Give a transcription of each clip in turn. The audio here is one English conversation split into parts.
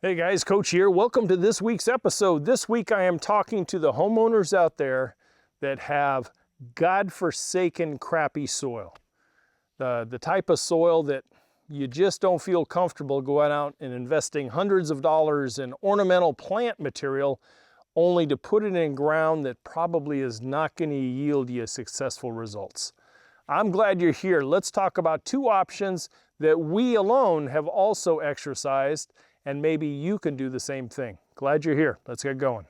Hey guys, Coach here. Welcome to this week's episode. This week I am talking to the homeowners out there that have godforsaken crappy soil. The type of soil that you just don't feel comfortable going out and investing hundreds of dollars in ornamental plant material only to put it in ground that probably is not going to yield you successful results. I'm glad you're here. Let's talk about two options that we alone have also exercised, and maybe you can do the same thing. Glad you're here. Let's get going.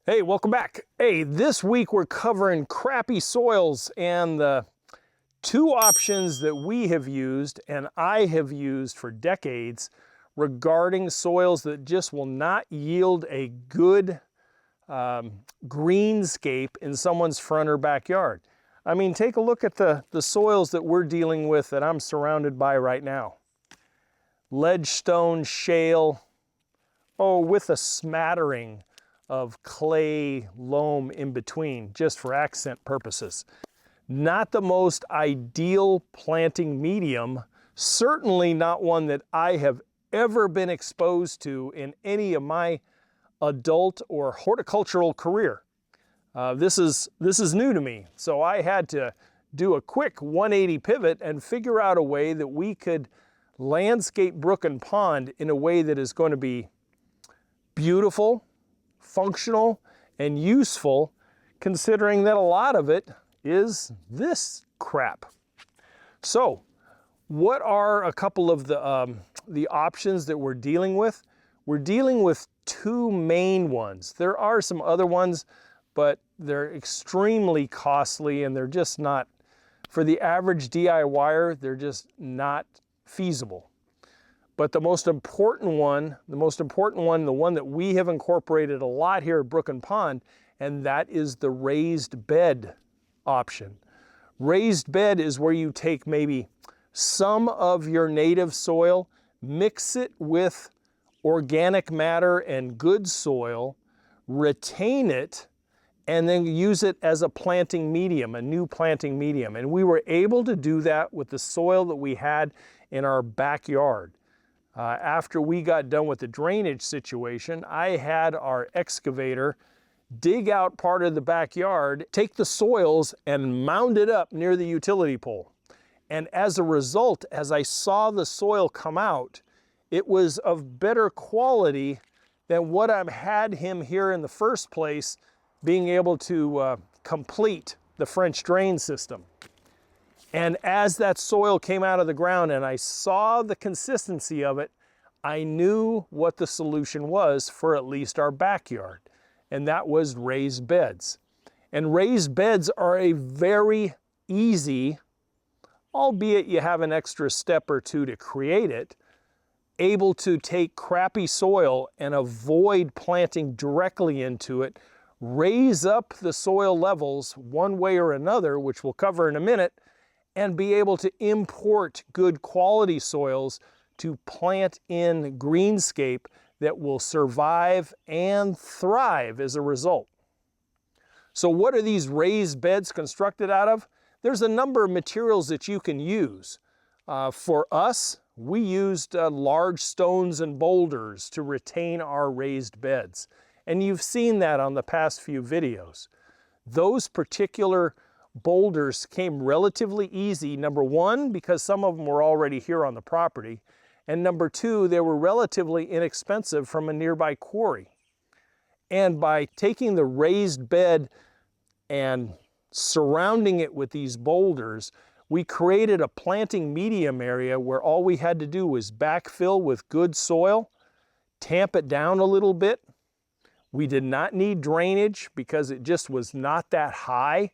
Hey, welcome back. Hey, this week we're covering crappy soils and the two options that we have used and I have used for decades regarding soils that just will not yield a good greenscape in someone's front or backyard. I mean, take a look at the soils that we're dealing with that I'm surrounded by right now. Ledgestone, shale, with a smattering of clay, loam in between, just for accent purposes. Not the most ideal planting medium, certainly not one that I have ever been exposed to in any of my adult or horticultural career. This is new to me, so I had to do a quick 180 pivot and figure out a way that we could landscape brook and pond in a way that is going to be beautiful, functional, and useful, considering that a lot of it is this crap. So, what are a couple of the options that we're dealing with? We're dealing with two main ones. There are some other ones, but they're extremely costly and they're just not, for the average DIYer, they're just not feasible. But the most important one, the one that we have incorporated a lot here at Brook and Pond, and that is the raised bed option. Raised bed is where you take maybe some of your native soil, mix it with organic matter and good soil, retain it, and then use it as a planting medium, a new planting medium. And we were able to do that with the soil that we had in our backyard. After we got done with the drainage situation, I had our excavator dig out part of the backyard, take the soils and mound it up near the utility pole. And as a result, as I saw the soil come out, it was of better quality than what I had him here in the first place being able to complete the French drain system. And as that soil came out of the ground and I saw the consistency of it, I knew what the solution was for at least our backyard, and that was raised beds. And raised beds are a very easy, albeit you have an extra step or two to create it, able to take crappy soil and avoid planting directly into it, raise up the soil levels one way or another, which we'll cover in a minute, and be able to import good quality soils to plant in greenscape that will survive and thrive as a result. So what are these raised beds constructed out of? There's a number of materials that you can use. For us, we used large stones and boulders to retain our raised beds. And you've seen that on the past few videos. Those particular boulders came relatively easy, number one, because some of them were already here on the property, and number two, they were relatively inexpensive from a nearby quarry. And by taking the raised bed and surrounding it with these boulders, we created a planting medium area where all we had to do was backfill with good soil, tamp it down a little bit. We did not need drainage because it just was not that high,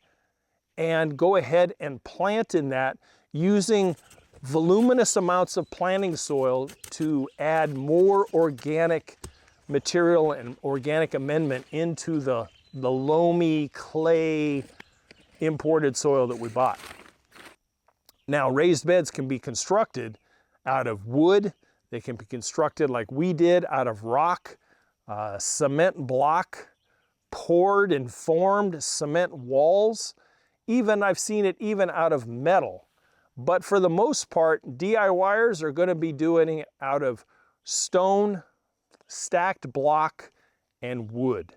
and go ahead and plant in that using voluminous amounts of planting soil to add more organic material and organic amendment into the loamy clay imported soil that we bought. Now, raised beds can be constructed out of wood. They can be constructed like we did out of rock, cement block, poured and formed cement walls. Even I've seen it even out of metal. But for the most part, DIYers are going to be doing it out of stone, stacked block, and wood.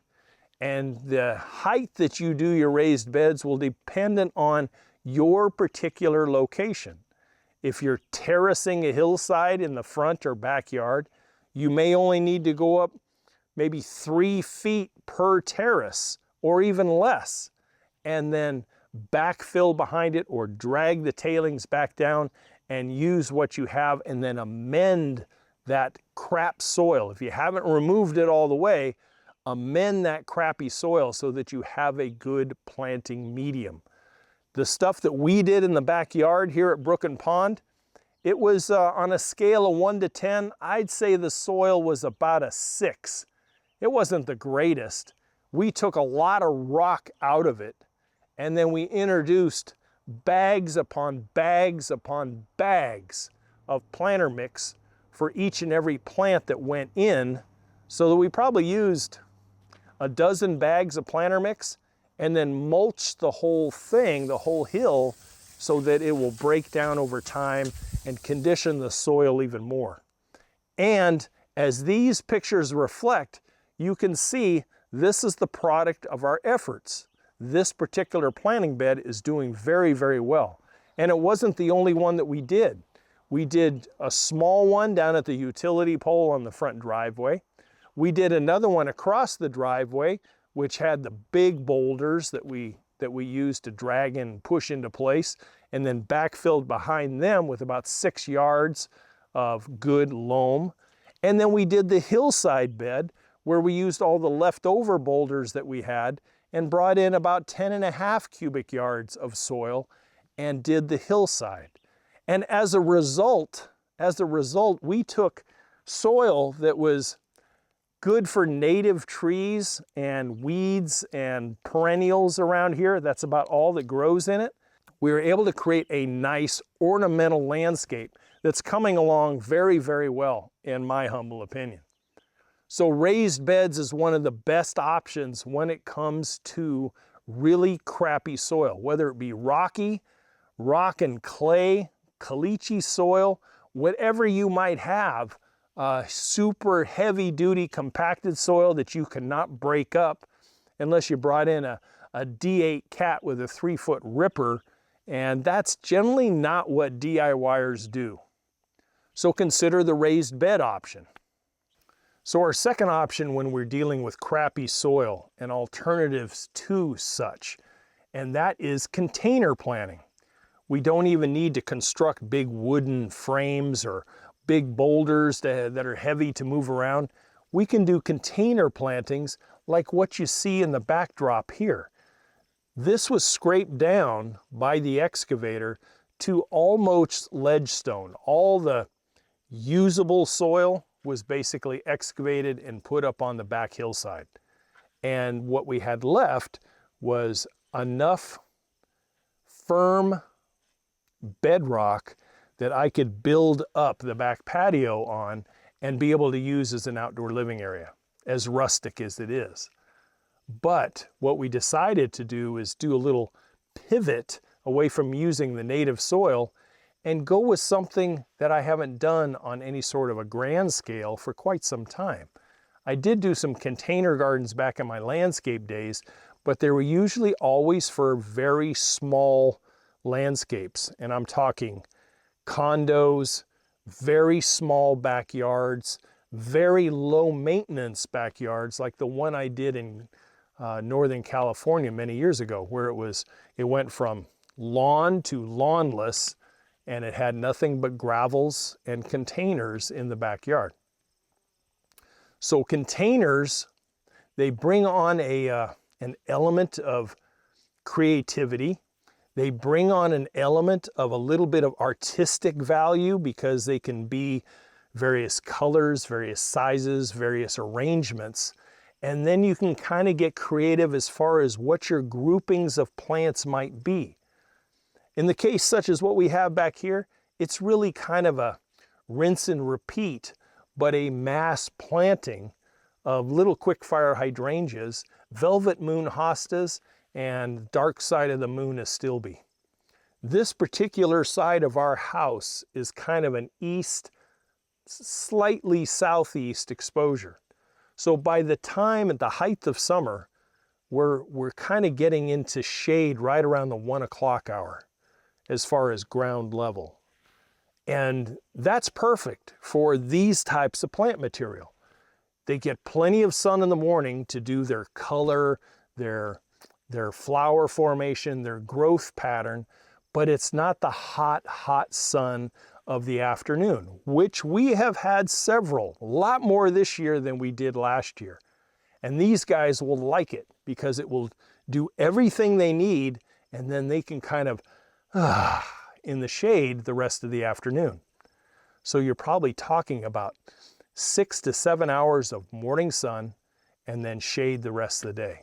And the height that you do your raised beds will depend on your particular location. If you're terracing a hillside in the front or backyard, you may only need to go up maybe 3 feet per terrace or even less, and then backfill behind it or drag the tailings back down and use what you have and then amend that crap soil. If you haven't removed it all the way, amend that crappy soil so that you have a good planting medium. The stuff that we did in the backyard here at Brook and Pond, it was on a scale of 1 to 10, I'd say the soil was about a 6. It wasn't the greatest. We took a lot of rock out of it, and then we introduced bags upon bags upon bags of planter mix for each and every plant that went in, so that we probably used a dozen bags of planter mix and then mulched the whole thing, the whole hill, so that it will break down over time and condition the soil even more. And as these pictures reflect, you can see this is the product of our efforts. This particular planting bed is doing very, very well. And it wasn't the only one that we did. We did a small one down at the utility pole on the front driveway. We did another one across the driveway, which had the big boulders that we used to drag and push into place, and then backfilled behind them with about 6 yards of good loam. And then we did the hillside bed, where we used all the leftover boulders that we had and brought in about 10.5 cubic yards of soil and did the hillside. And as a result, we took soil that was good for native trees and weeds and perennials around here. That's about all that grows in it. We were able to create a nice ornamental landscape that's coming along very, very well, in my humble opinion. So raised beds is one of the best options when it comes to really crappy soil, whether it be rocky, rock and clay, caliche soil, whatever you might have, super heavy duty compacted soil that you cannot break up unless you brought in a D8 cat with a 3-foot ripper, and that's generally not what DIYers do. So consider the raised bed option. So our second option when we're dealing with crappy soil and alternatives to such, and that is container planting. We don't even need to construct big wooden frames or big boulders that are heavy to move around. We can do container plantings like what you see in the backdrop here. This was scraped down by the excavator to almost ledgestone. All the usable soil was basically excavated and put up on the back hillside. And what we had left was enough firm bedrock that I could build up the back patio on and be able to use as an outdoor living area, as rustic as it is. But what we decided to do is do a little pivot away from using the native soil and go with something that I haven't done on any sort of a grand scale for quite some time. I did do some container gardens back in my landscape days, but they were usually always for very small landscapes. And I'm talking condos, very small backyards, very low maintenance backyards, like the one I did in Northern California many years ago, where it went from lawn to lawnless, and it had nothing but gravels and containers in the backyard. So containers, they bring on an element of creativity. They bring on an element of a little bit of artistic value because they can be various colors, various sizes, various arrangements. And then you can kind of get creative as far as what your groupings of plants might be. In the case such as what we have back here, it's really kind of a rinse and repeat, but a mass planting of little quick-fire hydrangeas, velvet moon hostas, and dark side of the moon astilbe. This particular side of our house is kind of an east, slightly southeast exposure. So by the time at the height of summer, we're kind of getting into shade right around the 1 o'clock hour as far as ground level. And that's perfect for these types of plant material. They get plenty of sun in the morning to do their color, their flower formation, their growth pattern, but it's not the hot, hot sun of the afternoon, which we have had several, a lot more this year than we did last year. And these guys will like it because it will do everything they need, and then they can kind of in the shade the rest of the afternoon. So you're probably talking about 6 to 7 hours of morning sun and then shade the rest of the day.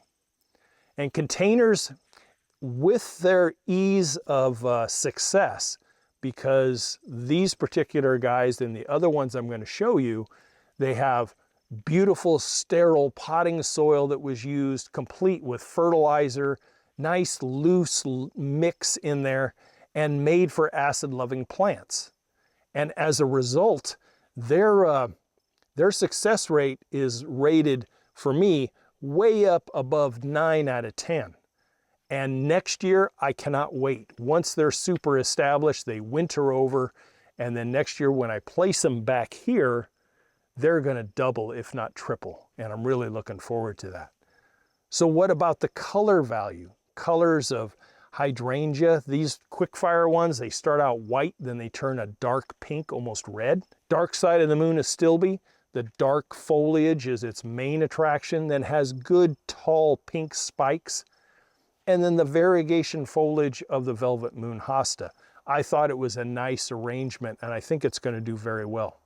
And containers, with their ease of success, because these particular guys and the other ones I'm going to show you, they have beautiful sterile potting soil that was used, complete with fertilizer, nice loose mix in there, and made for acid-loving plants. And as a result, their success rate is rated, for me, way up above 9 out of 10. And next year, I cannot wait. Once they're super established, they winter over, and then next year when I place them back here, they're gonna double, if not triple, and I'm really looking forward to that. So what about the color value? Colors of hydrangea, these quick-fire ones, they start out white, then they turn a dark pink, almost red. Dark side of the moon astilbe, the dark foliage is its main attraction, then has good tall pink spikes. And then the variegation foliage of the velvet moon hosta. I thought it was a nice arrangement, and I think it's going to do very well.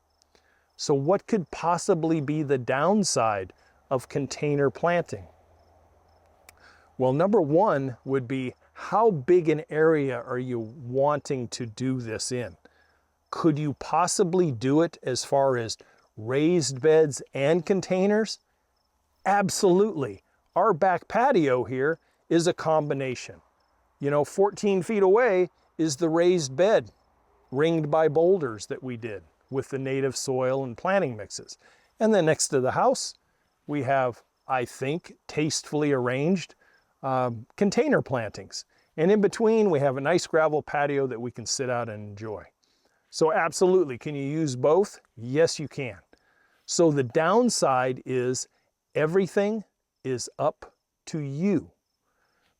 So what could possibly be the downside of container planting? Well, number one would be, how big an area are you wanting to do this in? Could you possibly do it as far as raised beds and containers? Absolutely. Our back patio here is a combination. 14 feet away is the raised bed, ringed by boulders that we did with the native soil and planting mixes. And then next to the house, we have, I think, tastefully arranged container plantings. And in between, we have a nice gravel patio that we can sit out and enjoy. So absolutely, can you use both? Yes, you can. So the downside is everything is up to you,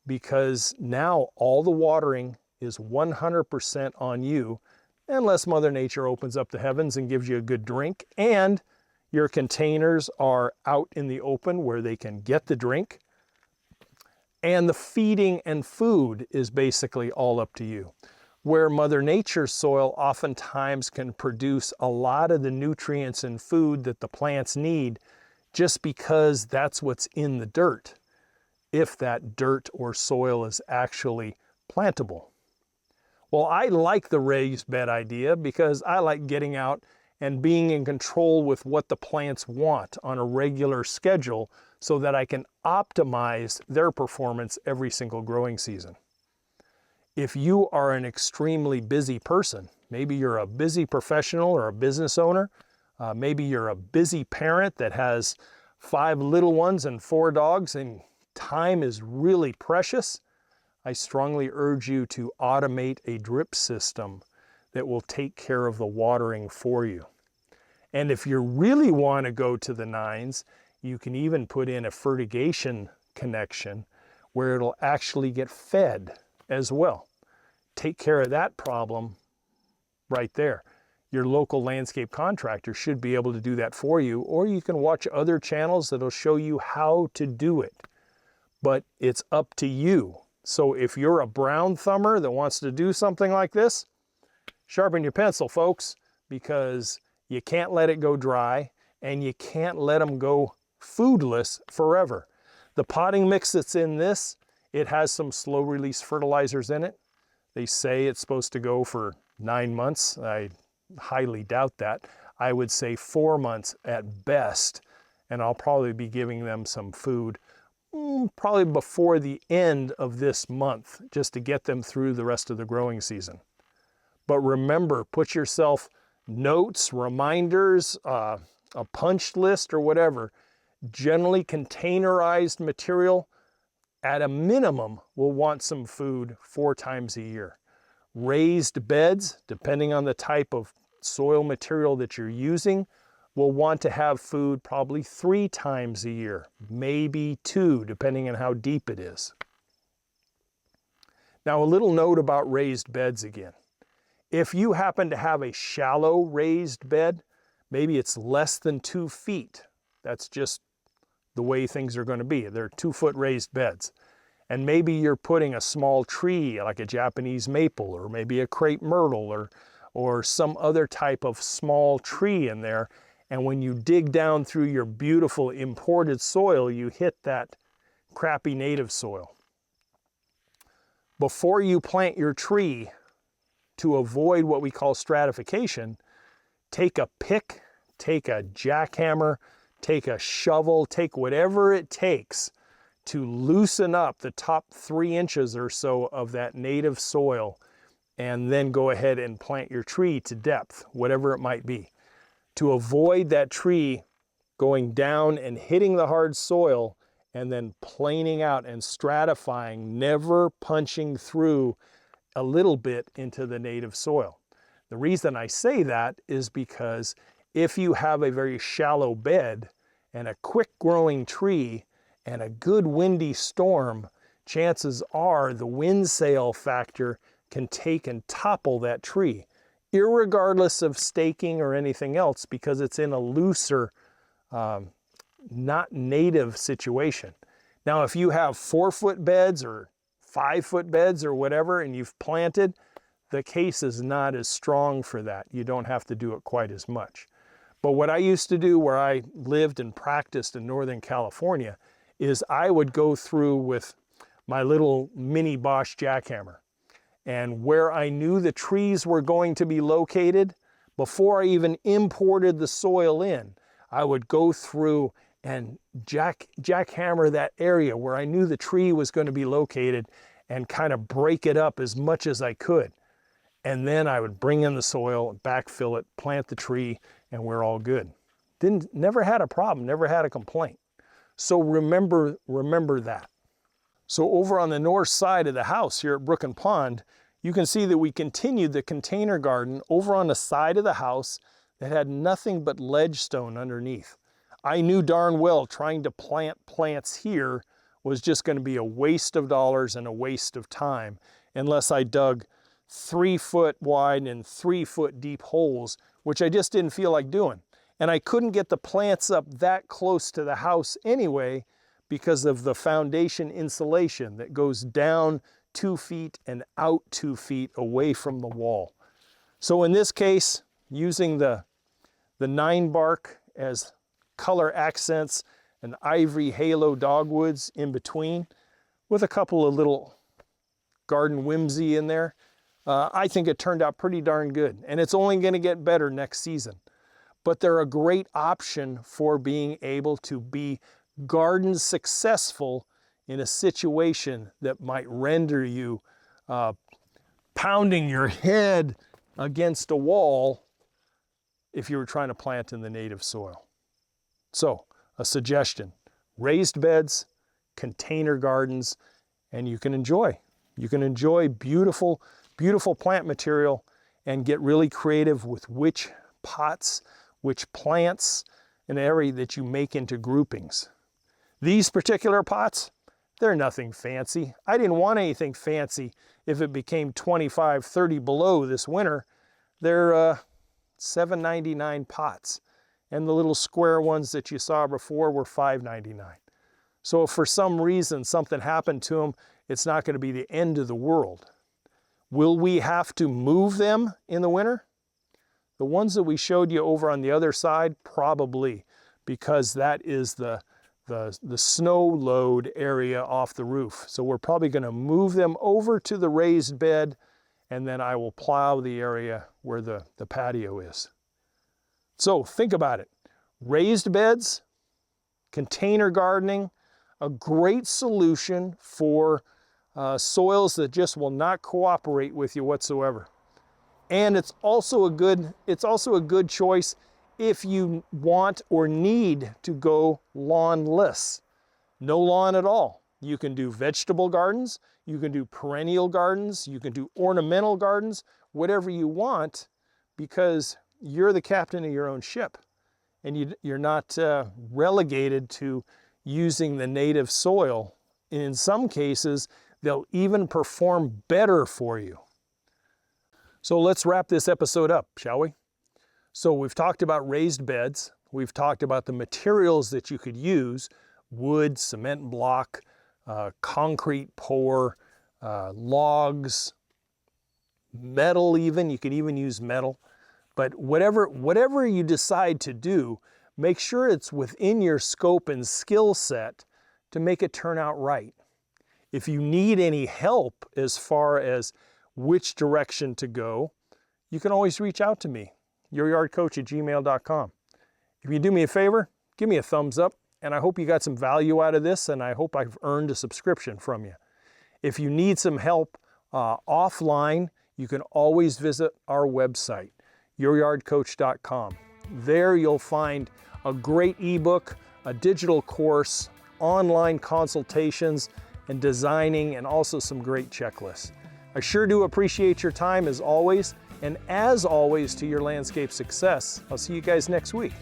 because now all the watering is 100% on you, unless Mother Nature opens up the heavens and gives you a good drink, and your containers are out in the open where they can get the drink. And the feeding and food is basically all up to you. Where Mother Nature's soil oftentimes can produce a lot of the nutrients and food that the plants need just because that's what's in the dirt, if that dirt or soil is actually plantable. Well, I like the raised bed idea because I like getting out and being in control with what the plants want on a regular schedule so that I can optimize their performance every single growing season. If you are an extremely busy person, maybe you're a busy professional or a business owner, maybe you're a busy parent that has 5 little ones and 4 dogs, and time is really precious, I strongly urge you to automate a drip system that will take care of the watering for you. And if you really want to go to the nines, you can even put in a fertigation connection where it'll actually get fed as well. Take care of that problem right there. Your local landscape contractor should be able to do that for you, or you can watch other channels that'll show you how to do it. But it's up to you. So if you're a brown thumber that wants to do something like this, sharpen your pencil, folks, because you can't let it go dry and you can't let them go foodless forever. The potting mix that's in this, it has some slow release fertilizers in it. They say it's supposed to go for 9 months. I highly doubt that. I would say 4 months at best. and I'll probably be giving them some food probably before the end of this month, just to get them through the rest of the growing season. But remember, put yourself notes, reminders, a punch list or whatever. Generally containerized material, at a minimum, will want some food 4 times a year. Raised beds, depending on the type of soil material that you're using, will want to have food probably 3 times a year, maybe 2, depending on how deep it is. Now, a little note about raised beds again. If you happen to have a shallow raised bed, maybe it's less than 2 feet. That's just the way things are going to be. They're 2-foot raised beds. And maybe you're putting a small tree like a Japanese maple, or maybe a crepe myrtle, or some other type of small tree in there. And when you dig down through your beautiful imported soil, you hit that crappy native soil. Before you plant your tree, to avoid what we call stratification, take a pick, take a jackhammer, take a shovel, take whatever it takes to loosen up the top 3 inches or so of that native soil, and then go ahead and plant your tree to depth, whatever it might be. To avoid that tree going down and hitting the hard soil and then planing out and stratifying, never punching through a little bit into the native soil. The reason I say that is because if you have a very shallow bed and a quick growing tree and a good windy storm, chances are the wind sail factor can take and topple that tree, irregardless of staking or anything else, because it's in a looser, not native situation. Now, if you have 4-foot beds or 5-foot beds or whatever, and you've planted, the case is not as strong for that. You don't have to do it quite as much. But what I used to do where I lived and practiced in Northern California is I would go through with my little mini Bosch jackhammer. And where I knew the trees were going to be located, before I even imported the soil in, I would go through and jackhammer that area where I knew the tree was going to be located and kind of break it up as much as I could. And then I would bring in the soil, backfill it, plant the tree, and we're all good. Never had a problem, never had a complaint. So remember that. So over on the north side of the house here at Brook and Pond, you can see that we continued the container garden over on the side of the house that had nothing but ledge stone underneath. I knew darn well trying to plant plants here was just going to be a waste of dollars and a waste of time unless I dug 3-foot wide and 3-foot deep holes, which I just didn't feel like doing. And I couldn't get the plants up that close to the house anyway because of the foundation insulation that goes down 2 feet and out 2 feet away from the wall. So in this case, using the 9 bark as color accents and ivory halo dogwoods in between, with a couple of little garden whimsy in there, I think it turned out pretty darn good. And it's only going to get better next season. But they're a great option for being able to be garden successful in a situation that might render you pounding your head against a wall if you were trying to plant in the native soil. So, a suggestion: raised beds, container gardens, and you can enjoy beautiful, beautiful plant material and get really creative with which pots, which plants, and area that you make into groupings. These particular pots, they're nothing fancy. I didn't want anything fancy if it became 25, 30 below this winter. They're $7.99 pots. And the little square ones that you saw before were $5.99. So if for some reason something happened to them, it's not going to be the end of the world. Will we have to move them in the winter? The ones that we showed you over on the other side, probably, because that is the snow load area off the roof. So we're probably going to move them over to the raised bed, and then I will plow the area where the patio is. So think about it. Raised beds, container gardening, a great solution for soils that just will not cooperate with you whatsoever. And it's also a good choice if you want or need to go lawnless. No lawn at all. You can do vegetable gardens, you can do perennial gardens, you can do ornamental gardens, whatever you want, because you're the captain of your own ship. And you're not relegated to using the native soil. And in some cases, they'll even perform better for you. So let's wrap this episode up, shall we? So we've talked about raised beds. We've talked about the materials that you could use: wood, cement block, concrete pour, logs, metal even. You could even use metal. But whatever you decide to do, make sure it's within your scope and skill set to make it turn out right. If you need any help as far as which direction to go, you can always reach out to me, youryardcoach@gmail.com. If you do me a favor, give me a thumbs up, and I hope you got some value out of this, and I hope I've earned a subscription from you. If you need some help offline, you can always visit our website, youryardcoach.com. There you'll find a great ebook, a digital course, online consultations, and designing, and also some great checklists. I sure do appreciate your time as always, and as always, to your landscape success. I'll see you guys next week.